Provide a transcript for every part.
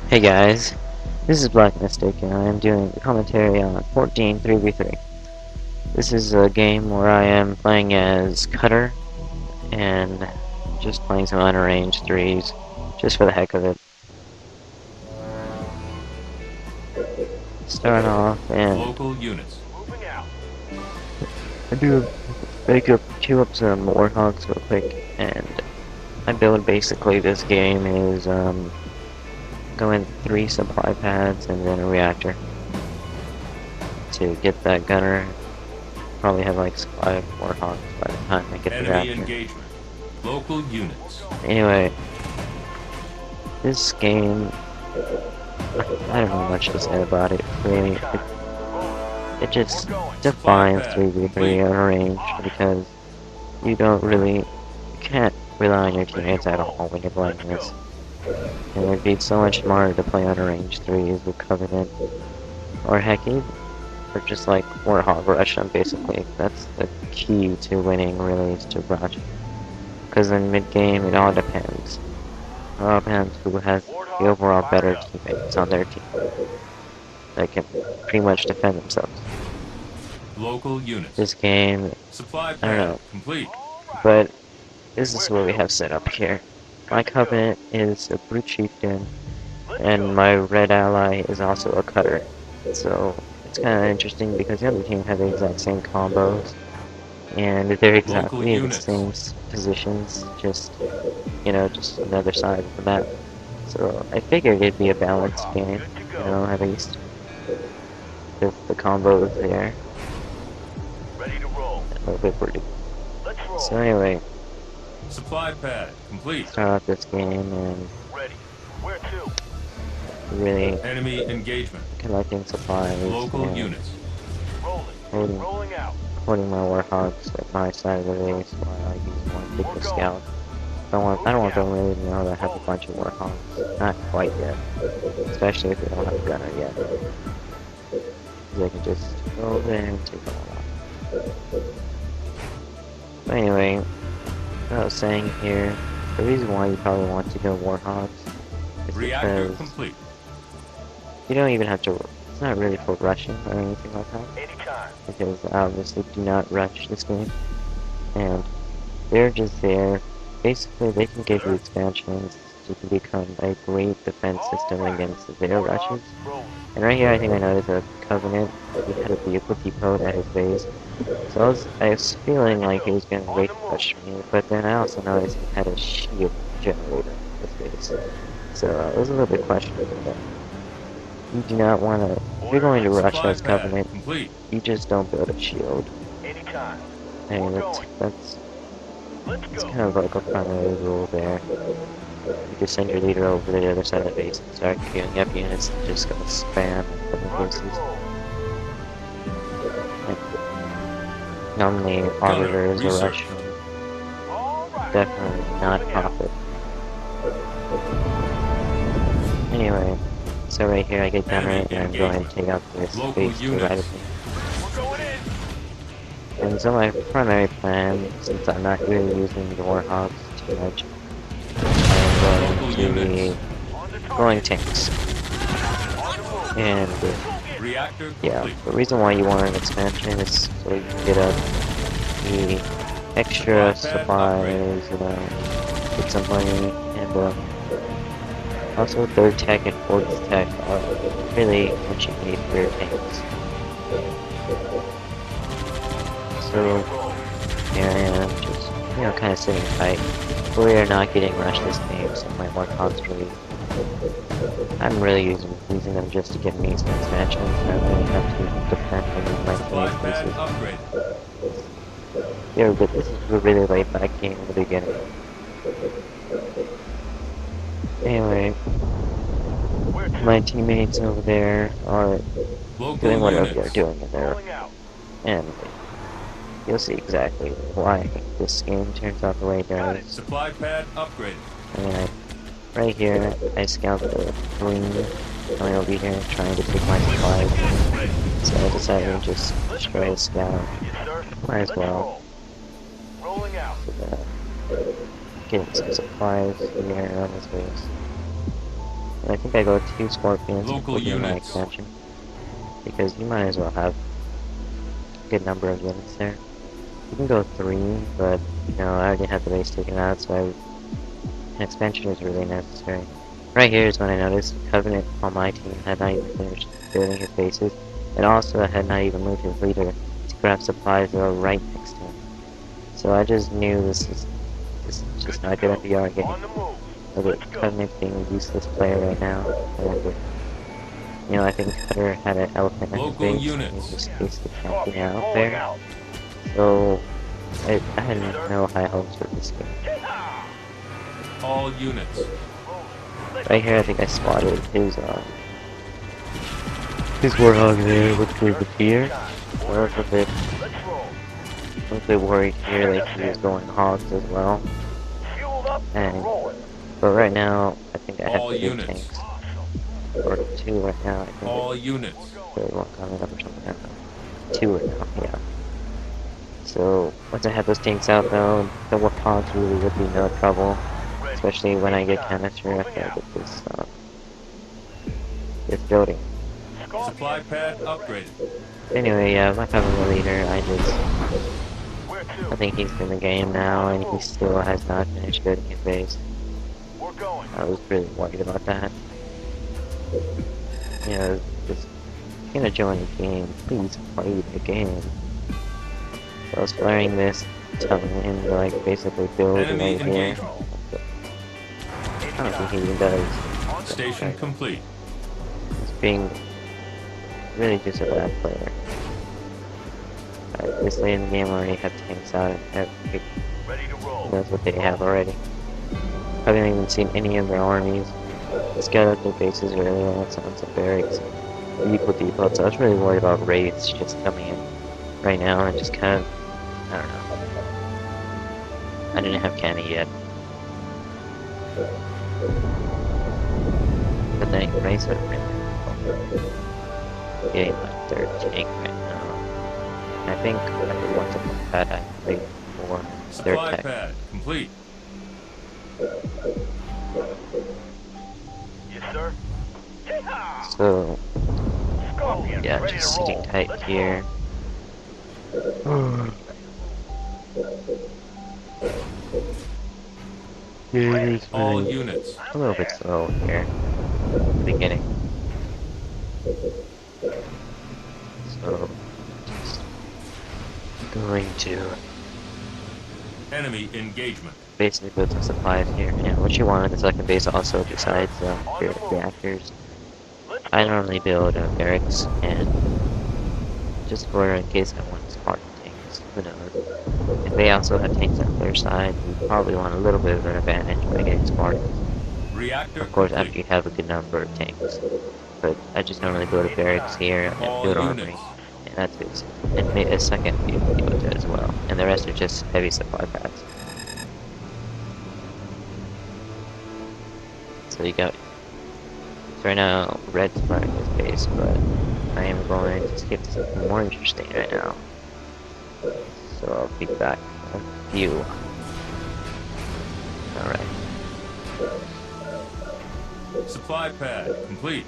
Hey guys, this is Black Mystic and I am doing a commentary on 14 3v3. This is a game where I am playing as Cutter and just playing some unarranged threes just for the heck of it. Start off and Local units. I do queue up some Warthogs real quick, and my build basically this game is going 3 supply pads and then a reactor to get that gunner. Probably have like 5 Warthogs by the time I get the Enemy reactor. engagement. Local units. Anyway, this game, I don't know much to say about it. Really, it just defines 3v3 unarranged because you can't rely on your teammates at all when you're playing this. And it'd be so much smarter to play unarranged threes with Covenant, or heck, or just like Warthog rush them basically. That's the key to winning, really, is to rush. Because in mid-game, it all depends. It all depends who has the overall better teammates on their team that can pretty much defend themselves. Local units. This game, Supply I don't pad know, complete. but this is what we have set up here. My Covenant is a Brute Chieftain, and my red ally is also a Cutter. So it's kind of interesting because the other team have the exact same combos, and they're exactly the same positions, just, just another side of the map. So I figured it'd be a balanced game, at least, with the combos there. A little bit pretty. So anyway, supply pad complete. Start off this game and really enemy engagement. Collecting supplies. Local units. Holding my Warthogs at my side of the base while I use one big scout. I don't want them really to know that I have a bunch of Warthogs. Not quite yet. Especially if they don't have a gunner yet. They can just go over there and take them all out. But anyway, what I was saying here, the reason why you probably want to go Warthogs is Reactor because complete. you don't even have to, it's not really for rushing or anything like that. Because obviously do not rush this game. And they're just there. Basically they can give you expansions to become a great defense system against their rushes. And right here I think I noticed a Covenant. He had a vehicle depot at his base. So I was feeling like he was going to wait rush me, but then I also noticed he had a shield generator at his base. So it was a little bit questionable. But you do not want to, if you're going to rush as Covenant, you just don't build a shield. And that's kind of like a primary rule there. You just send your leader over to the other side of the base and start queuing up units and just go spam the bases. Normally, auditors are rushing. Definitely not profit. Anyway, so right here I get gunner and I'm going to take out this base to the right of me. And so my primary plan, since I'm not really using the Warthogs too much, I am going to be going tanks. And yeah, the reason why you want an expansion is so you can get up the extra supplies, get some money, and also third tech and fourth tech are really what you need for your tanks. So here I am, just, kind of sitting tight. We are not getting rushed this game, so my Warthogs really, I'm really using them just to get me some expansions. I don't really have to defend any of my pieces. Yeah, but this is a really laid back game in the beginning. Anyway, my teammates over there are doing whatever they're doing in there, and you'll see exactly why this game turns out the way it does. Supply pad upgraded. I mean, right here, I scout the green coming over here trying to take my supplies. So I decided to just destroy the scout. Might as well. Getting some supplies here on this base. I think I go 2 Scorpions Local before doing my units. expansion. Because you might as well have a good number of units there. You can go 3, but, you know, I already had the base taken out, so an expansion is really necessary. Right here is when I noticed Covenant on my team had not even finished building his bases, and also had not even moved his leader to grab supplies that were right next to him. So I just knew this is just not gonna be our game. The Covenant being a useless player right now, and you know, I think Cutter had an elephant in his Local base, and he units. was basically camping out there. So I had no high hopes for this game. All units. Right here, I think I spotted his warhog there with the deer. So I was a bit worried here that he was going hogs as well. And but right now, I think I have All the big units. tanks. Or 2 right now, I think. All units. There's one coming up or something. I don't know. 2 right now, yeah. So once I have those tanks out though, the warthogs really would be no trouble. Especially when I get canister after I get this building. Supply pad upgraded. Anyway, yeah, my Covenant leader, I think he's in the game now, and he still has not finished building his base. I was really worried about that. You know, just gonna join the game. Please play the game. So I was flaring this, telling him to like basically build Enemy right here. engagement. I don't think he even does. Station complete. He's being really just a bad player. This late in the game already have tanks out and every knows what they have already. I haven't even seen any of their armies. Let's get out their bases earlier, that sounds like barracks. Equal depots. So I was really worried about raids just coming in right now and just kind of, I don't know. I didn't have canny yet. But then raids are really cool. Getting my 3rd tank right now. I think I want to put that at 3 for 3rd Supply tech. pad complete. Yes, sir. So, yeah, just sitting tight here. Yeah, it's All really units. a little bit slow here at the beginning. So, just going to Enemy engagement. basically build some supplies here. And what you want in the second base also, besides your reactors, I normally build barracks and just for in case I want Spartan tanks. Who knows? If they also have tanks on their side, you probably want a little bit of an advantage by getting Spartans. Reactor Of course, complete. after you have a good number of tanks. But I just normally build a barracks here and All build units. armory. And that's it. And a second field as well. And the rest are just heavy supply pads. So you got. So right now, red's running his base, but I am going to skip to something more interesting right now. So I'll be back in a few. Alright. Supply pad complete.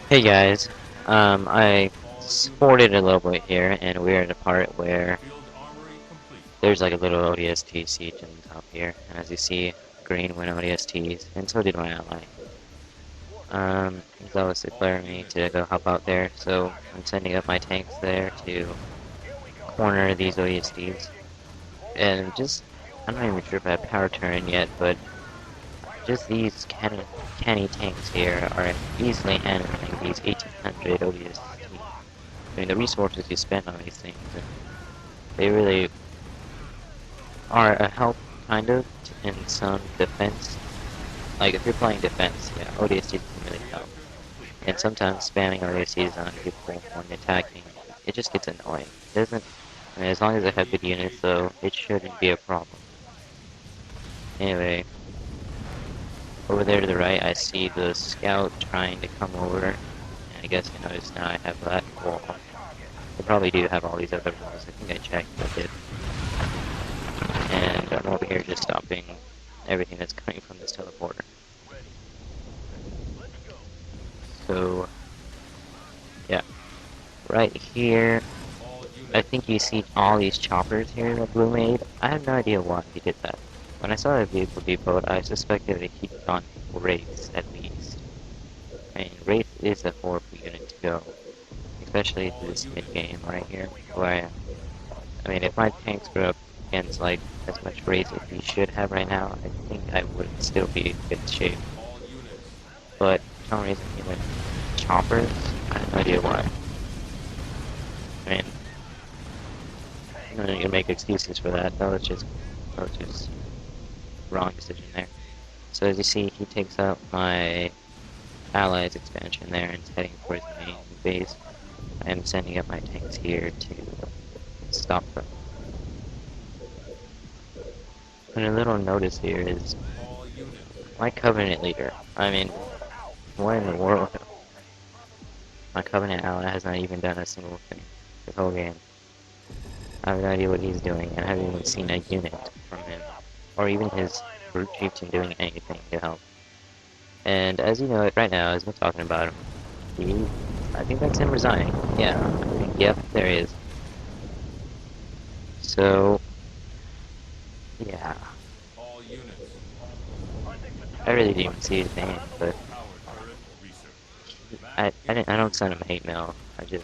Hey guys, I supported a little bit here, and we're in a part where Field armory complete. there's like a little ODST siege on the top here, and as you see, green went ODSTs, and so did my ally. He's obviously clearing me to go help out there, so I'm sending up my tanks there to corner these ODSTs. And just, I'm not even sure if I have power turn yet, but just these canny tanks here are easily handling these 1800 ODSTs. I mean, the resources you spend on these things, and they really are a help, kind of, in some defense. Like, if you're playing defense, yeah, ODSTs can really help. And sometimes spamming ODSTs on people when attacking, it just gets annoying. It doesn't, I mean, as long as they have good units, though, it shouldn't be a problem. Anyway, over there to the right, I see the scout trying to come over. And I guess you notice now I have that wall. They probably do have all these other walls. I think I checked, I did. And I'm over here just stopping everything that's coming from this teleporter. So, yeah. Right here, I think you see all these choppers here that Blue made. I have no idea why he did that. When I saw the vehicle depot, I suspected that he'd gone Wraiths at least. I mean, Wraith is a horrible unit to go, especially this mid-game right here, where, I mean, if my tanks were up against, like, as much Wraith as he should have right now, I think I would still be in good shape. But, for some reason, he went choppers. I have no idea why. I mean, I'm not gonna make excuses for that. That was just wrong decision there. So as you see, he takes out my allies expansion there and is heading for his main base. I am sending up my tanks here to stop them. And a little notice here is my Covenant leader. I mean, what in the world? My Covenant ally has not even done a single thing this whole game. I have no idea what he's doing, and I haven't even seen a unit from him, or even his brute chieftain doing anything to help. And as you know it right now, as we're talking about him, I think that's him resigning. Yeah, yep, there he is. So, yeah. I really didn't even see his name, but I don't send him hate mail. I don't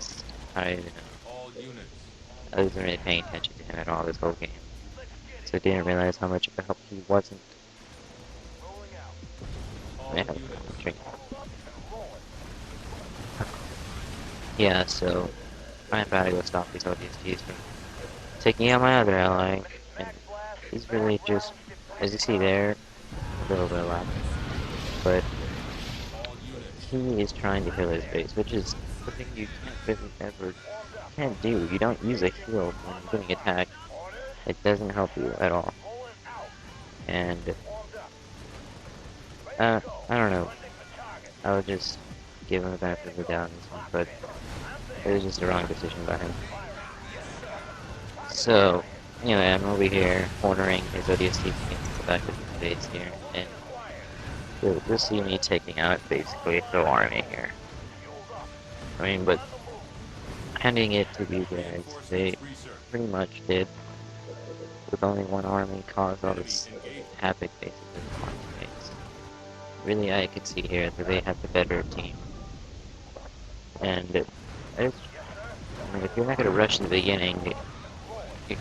even know. I wasn't really paying attention to him at all this whole game. So I didn't realize how much of a help he wasn't. Yeah, so I'm about to go stop these ODSTs from taking out my other ally, and he's really just, as you see there, a little bit left, but he is trying to heal his base, which is something you can't do. You don't use a heal when you're getting attacked. It doesn't help you at all. And, I don't know. I would just give him the benefit of the doubt on this one, but it was just a wrong decision by him. So, anyway, I'm over here cornering his ODST against the back of his base here, and you'll see me taking out basically the army here. I mean, but handing it to you guys, they pretty much did, with only one army, cause all this havoc basically on the base. Really, I could see here that they have the better team. And I mean, if you're not gonna rush in the beginning, you're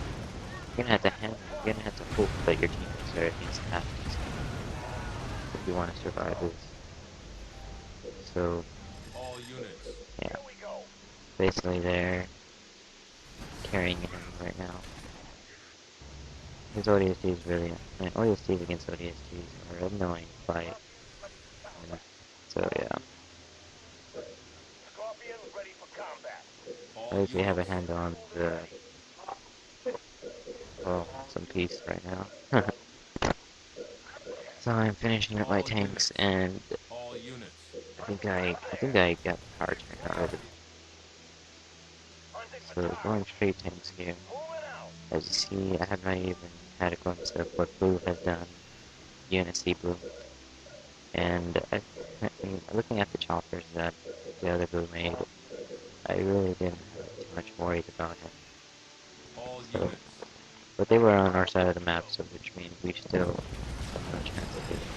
gonna have to hope that your team is there at least half if you want to survive this. So, yeah, basically they're carrying him right now. His ODST is really, I mean, ODSTs against ODSTs are annoying to fight. So yeah. At least we have a handle on the, well, some peace right now. So I'm finishing up my tanks, and I think I got the power tank already. So going straight tanks here. As you see, I have not even had a glimpse of what Blue has done. UNSC Blue. And I mean, looking at the choppers that the other Blue made, I really didn't have too much worries about him. So, but they were on our side of the map, so which means we still have no chance of getting